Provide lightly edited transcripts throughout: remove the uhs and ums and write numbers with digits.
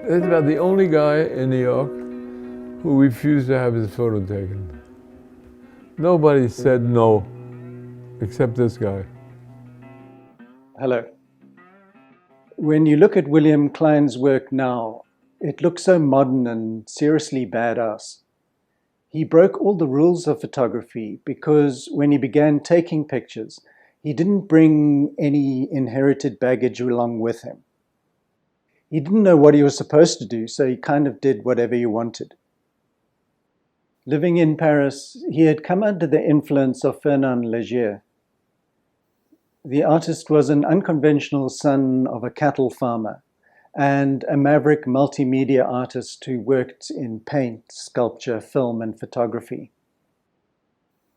That's about the only guy in New York who refused to have his photo taken. Nobody said no, except this guy. Hello. When you look at William Klein's work now, it looks so modern and seriously badass. He broke all the rules of photography because when he began taking pictures, he didn't bring any inherited baggage along with him. He didn't know what he was supposed to do, so he kind of did whatever he wanted. Living in Paris, he had come under the influence of Fernand Léger. The artist was an unconventional son of a cattle farmer and a maverick multimedia artist who worked in paint, sculpture, film, and photography.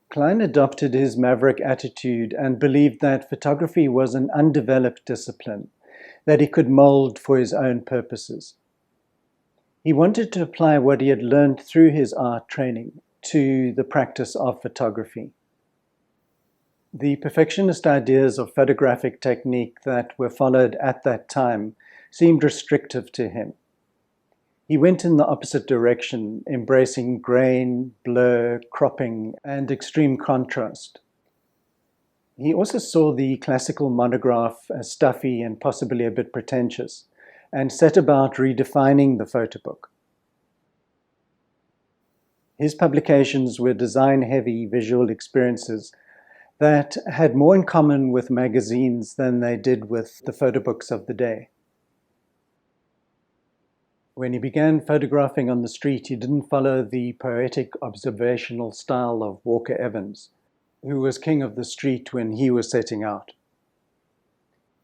Klein adopted his maverick attitude and believed that photography was an undeveloped discipline that he could mould for his own purposes. He wanted to apply what he had learned through his art training to the practice of photography. The perfectionist ideas of photographic technique that were followed at that time seemed restrictive to him. He went in the opposite direction, embracing grain, blur, cropping, and extreme contrast. He also saw the classical monograph as stuffy and possibly a bit pretentious, and set about redefining the photobook. His publications were design-heavy visual experiences that had more in common with magazines than they did with the photobooks of the day. When he began photographing on the street, he didn't follow the poetic observational style of Walker Evans, who was king of the street when he was setting out.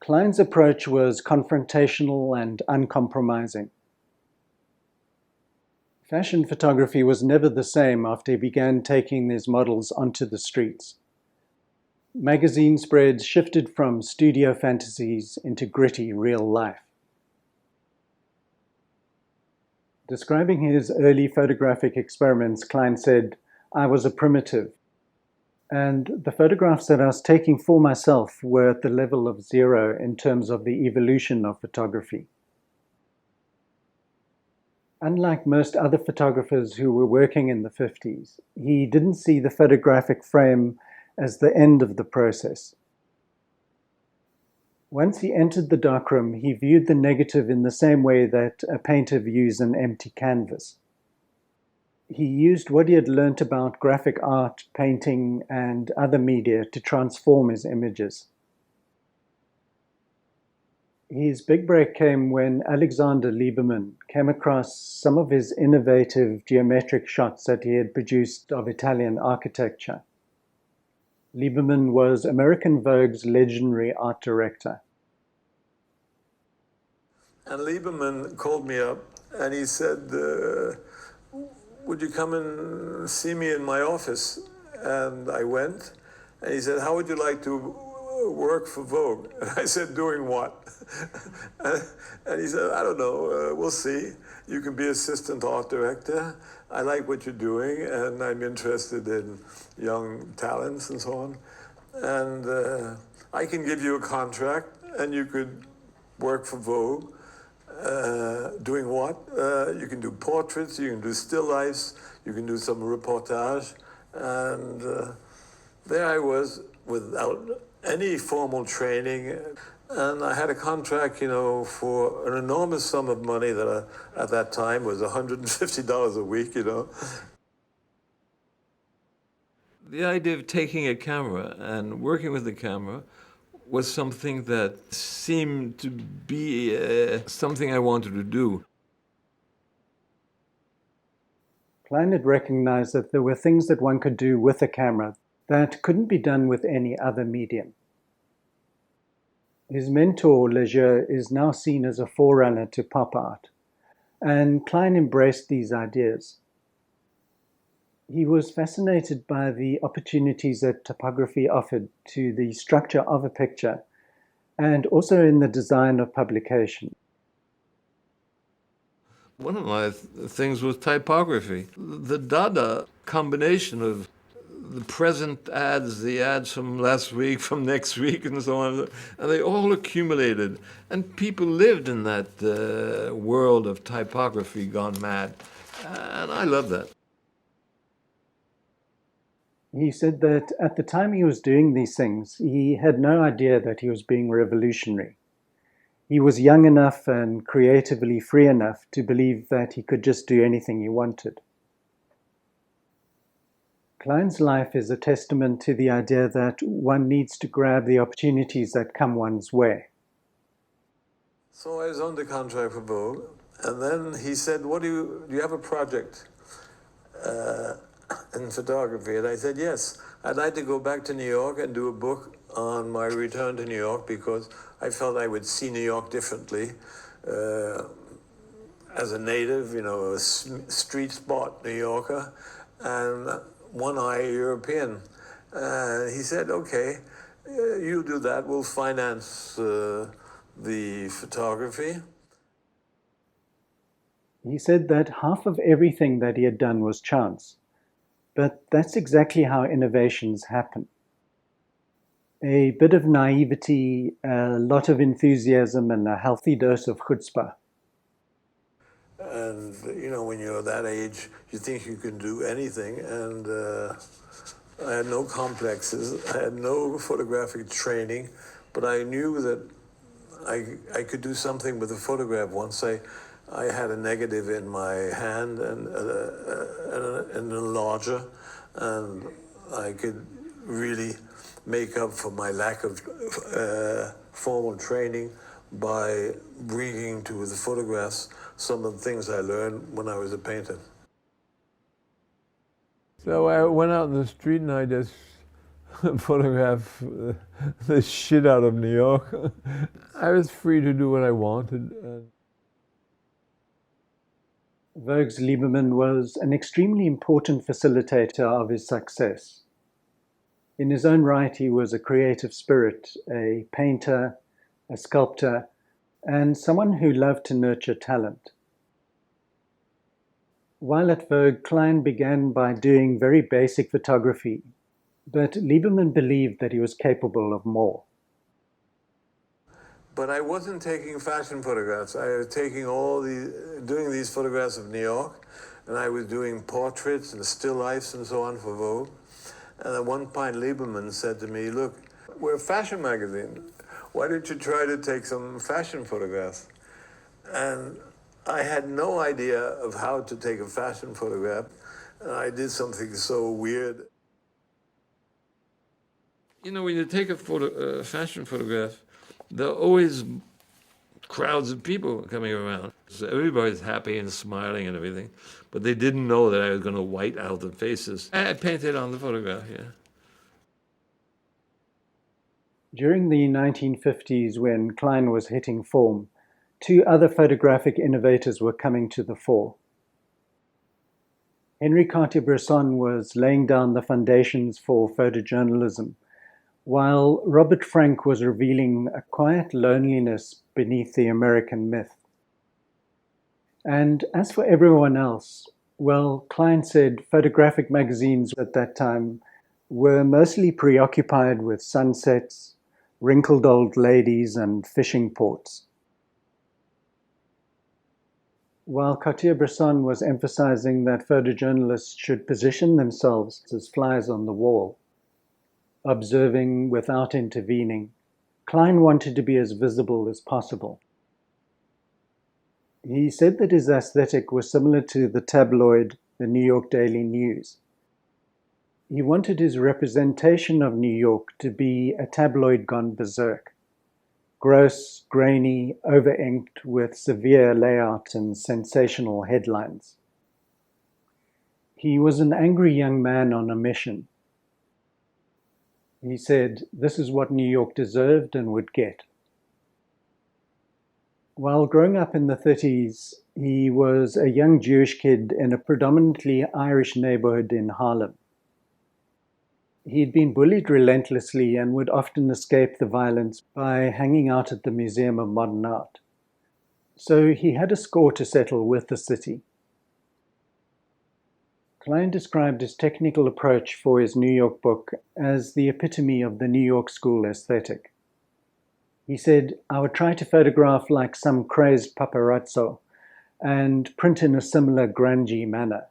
Klein's approach was confrontational and uncompromising. Fashion photography was never the same after he began taking his models onto the streets. Magazine spreads shifted from studio fantasies into gritty real life. Describing his early photographic experiments, Klein said, "I was a primitive, and the photographs that I was taking for myself were at the level of zero in terms of the evolution of photography." Unlike most other photographers who were working in the 50s, he didn't see the photographic frame as the end of the process. Once he entered the darkroom, he viewed the negative in the same way that a painter views an empty canvas. He used what he had learnt about graphic art, painting, and other media to transform his images. His big break came when Alexander Lieberman came across some of his innovative geometric shots that he had produced of Italian architecture. Lieberman was American Vogue's legendary art director. And Lieberman called me up and he said, would you come and see me in my office? And I went, and he said, how would you like to work for Vogue? And I said, doing what? And he said, I don't know, we'll see. You can be assistant art director. I like what you're doing, and I'm interested in young talents and so on. And I can give you a contract, and you could work for Vogue. Doing what? You can do portraits, you can do still lifes, you can do some reportage. And there I was without any formal training. And I had a contract, for an enormous sum of money that at that time was $150 a week, The idea of taking a camera and working with the camera was something that seemed to be something I wanted to do. Klein had recognized that there were things that one could do with a camera that couldn't be done with any other medium. His mentor, Léger, is now seen as a forerunner to pop art, and Klein embraced these ideas. He was fascinated by the opportunities that typography offered to the structure of a picture, and also in the design of publication. One of my things was typography. The Dada combination of the present ads, the ads from last week, from next week, and so on. And they all accumulated. And people lived in that world of typography gone mad. And I love that. He said that at the time he was doing these things, he had no idea that he was being revolutionary. He was young enough and creatively free enough to believe that he could just do anything he wanted. Klein's life is a testament to the idea that one needs to grab the opportunities that come one's way. So I was under contract for Vogue, and then he said, do you have a project in photography? And I said, yes, I'd like to go back to New York and do a book on my return to New York, because I felt I would see New York differently as a native, a street spot New Yorker, and one-eye European. He said, okay, you do that, we'll finance the photography. He said that half of everything that he had done was chance, but that's exactly how innovations happen. A bit of naivety, a lot of enthusiasm, and a healthy dose of chutzpah. And, when you're that age, you think you can do anything. And I had no complexes. I had no photographic training, but I knew that I could do something with a photograph once I had a negative in my hand and an enlarger, and I could really make up for my lack of formal training by bringing to the photographs some of the things I learned when I was a painter. So I went out in the street and I just photographed the shit out of New York. I was free to do what I wanted. Vogue's Lieberman was an extremely important facilitator of his success. In his own right, he was a creative spirit, a painter, a sculptor, and someone who loved to nurture talent. While at Vogue, Klein began by doing very basic photography, but Lieberman believed that he was capable of more. But I wasn't taking fashion photographs. I was doing these photographs of New York, and I was doing portraits and still lifes and so on for Vogue. And at one point, Lieberman said to me, look, we're a fashion magazine. Why don't you try to take some fashion photographs? And I had no idea of how to take a fashion photograph, and I did something so weird. When you take a fashion photograph, there are always crowds of people coming around. So everybody's happy and smiling and everything, but they didn't know that I was going to white out the faces. I painted on the photograph, yeah. During the 1950s, when Klein was hitting form, two other photographic innovators were coming to the fore. Henri Cartier-Bresson was laying down the foundations for photojournalism, while Robert Frank was revealing a quiet loneliness beneath the American myth. And as for everyone else, well, Klein said photographic magazines at that time were mostly preoccupied with sunsets, wrinkled old ladies, and fishing ports. While Cartier-Bresson was emphasizing that photojournalists should position themselves as flies on the wall, observing without intervening, Klein wanted to be as visible as possible. He said that his aesthetic was similar to the tabloid, the New York Daily News. He wanted his representation of New York to be a tabloid gone berserk, gross, grainy, over-inked with severe layout and sensational headlines. He was an angry young man on a mission. He said, this is what New York deserved and would get. While growing up in the 30s, he was a young Jewish kid in a predominantly Irish neighborhood in Harlem. He'd been bullied relentlessly and would often escape the violence by hanging out at the Museum of Modern Art. So he had a score to settle with the city. Klein described his technical approach for his New York book as the epitome of the New York school aesthetic. He said, "I would try to photograph like some crazed paparazzo and print in a similar grungy manner."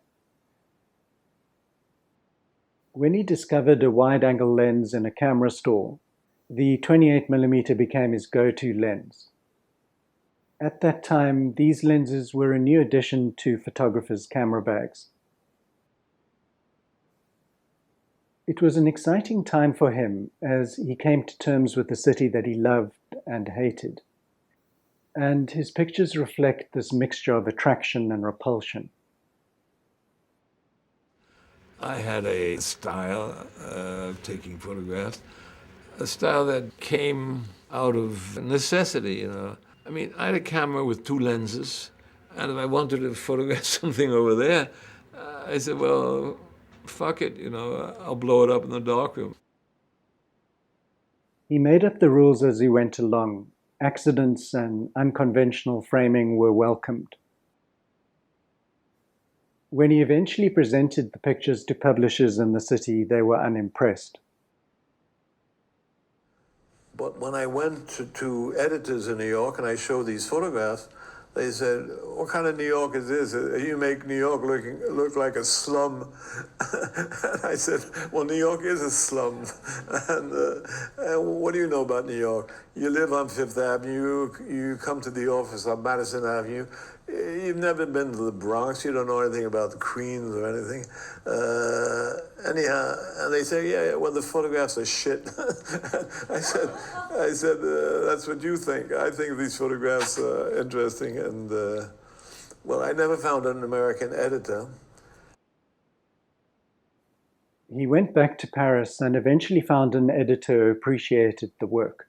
When he discovered a wide-angle lens in a camera store, the 28mm became his go-to lens. At that time, these lenses were a new addition to photographers' camera bags. It was an exciting time for him as he came to terms with the city that he loved and hated. And his pictures reflect this mixture of attraction and repulsion. I had a style of taking photographs, a style that came out of necessity, you know. I mean, I had a camera with two lenses, and if I wanted to photograph something over there, I said, well, fuck it, you know, I'll blow it up in the darkroom. He made up the rules as he went along. Accidents and unconventional framing were welcomed. When he eventually presented the pictures to publishers in the city, they were unimpressed. But when I went to editors in New York and I showed these photographs, they said, "What kind of New York is this? You make New York look like a slum." And I said, "Well, New York is a slum." And what do you know about New York? You live on Fifth Avenue, you come to the office on Madison Avenue. You've never been to the Bronx, you don't know anything about the Queens or anything. Anyhow, and they say, yeah, well, the photographs are shit. I said, that's what you think. I think these photographs are interesting. And, well, I never found an American editor. He went back to Paris and eventually found an editor who appreciated the work.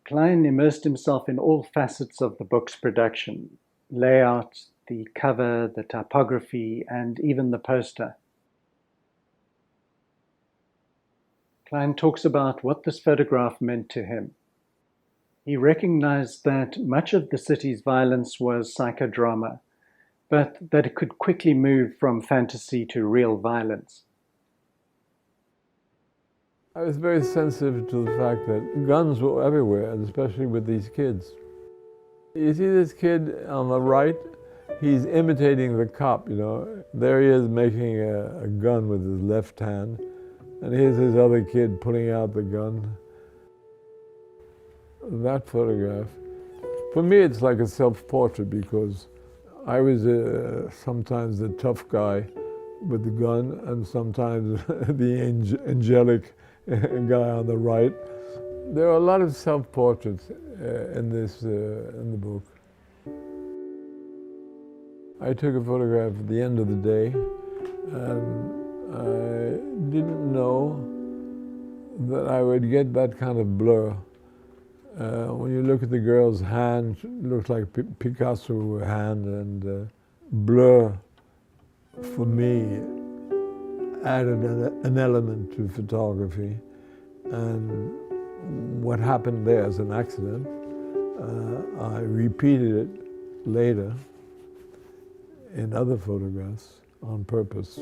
Klein immersed himself in all facets of the book's production: layout, the cover, the typography, and even the poster. Klein talks about what this photograph meant to him. He recognized that much of the city's violence was psychodrama, but that it could quickly move from fantasy to real violence. I was very sensitive to the fact that guns were everywhere, and especially with these kids. You see this kid on the right, he's imitating the cop, you know. There he is making a gun with his left hand, and here's his other kid pulling out the gun. That photograph, for me it's like a self-portrait, because I was sometimes the tough guy with the gun, and sometimes the angelic guy on the right. There are a lot of self-portraits in the book. I took a photograph at the end of the day, and I didn't know that I would get that kind of blur. When you look at the girl's hand, it looks like Picasso hand, and blur, for me, added an element to photography. And what happened there is an accident. I repeated it later in other photographs on purpose.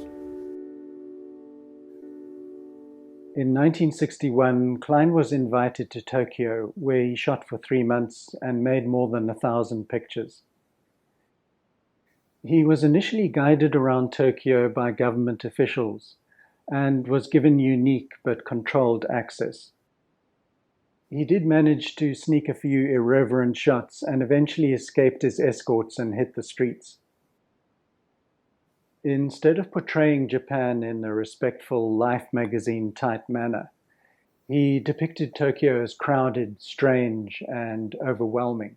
In 1961, Klein was invited to Tokyo, where he shot for 3 months and made more than 1,000 pictures. He was initially guided around Tokyo by government officials and was given unique but controlled access. He did manage to sneak a few irreverent shots and eventually escaped his escorts and hit the streets. Instead of portraying Japan in a respectful Life magazine-type manner, he depicted Tokyo as crowded, strange, and overwhelming.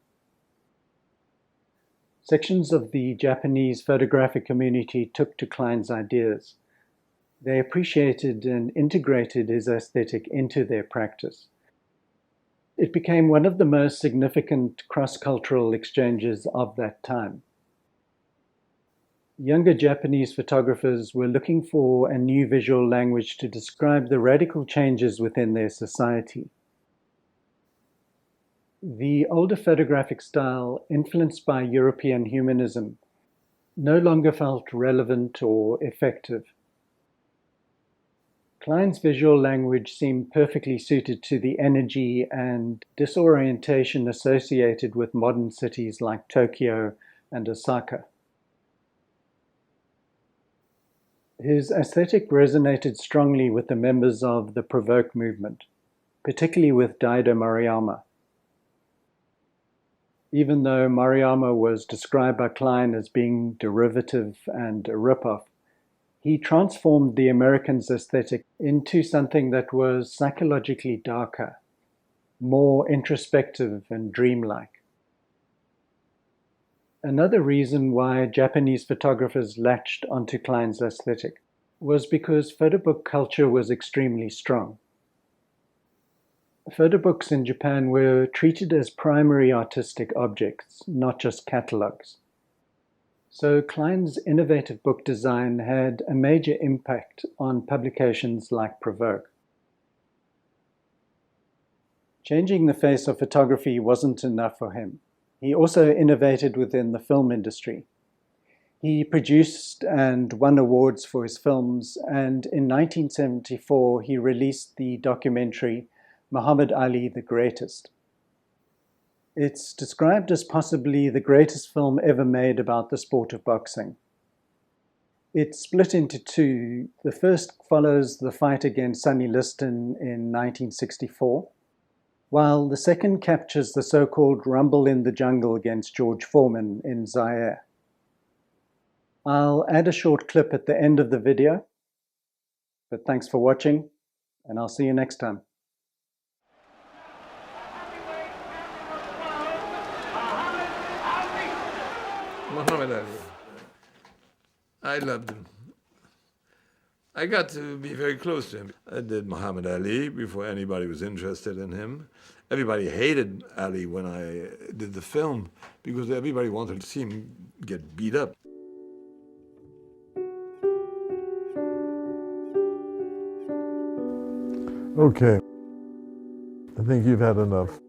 Sections of the Japanese photographic community took to Klein's ideas. They appreciated and integrated his aesthetic into their practice. It became one of the most significant cross-cultural exchanges of that time. Younger Japanese photographers were looking for a new visual language to describe the radical changes within their society. The older photographic style, influenced by European humanism, no longer felt relevant or effective. Klein's visual language seemed perfectly suited to the energy and disorientation associated with modern cities like Tokyo and Osaka. His aesthetic resonated strongly with the members of the Provoke movement, particularly with Daido Maruyama. Even though Maruyama was described by Klein as being derivative and a ripoff, he transformed the American's aesthetic into something that was psychologically darker, more introspective and dreamlike. Another reason why Japanese photographers latched onto Klein's aesthetic was because photobook culture was extremely strong. Photobooks in Japan were treated as primary artistic objects, not just catalogues. So Klein's innovative book design had a major impact on publications like Provoke. Changing the face of photography wasn't enough for him. He also innovated within the film industry. He produced and won awards for his films, and in 1974 he released the documentary Muhammad Ali the Greatest. It's described as possibly the greatest film ever made about the sport of boxing. It's split into two. The first follows the fight against Sonny Liston in 1964, while the second captures the so-called rumble in the jungle against George Foreman in Zaire. I'll add a short clip at the end of the video, but thanks for watching, and I'll see you next time. Muhammad Ali. I loved him. I got to be very close to him. I did Muhammad Ali before anybody was interested in him. Everybody hated Ali when I did the film because everybody wanted to see him get beat up. Okay. I think you've had enough.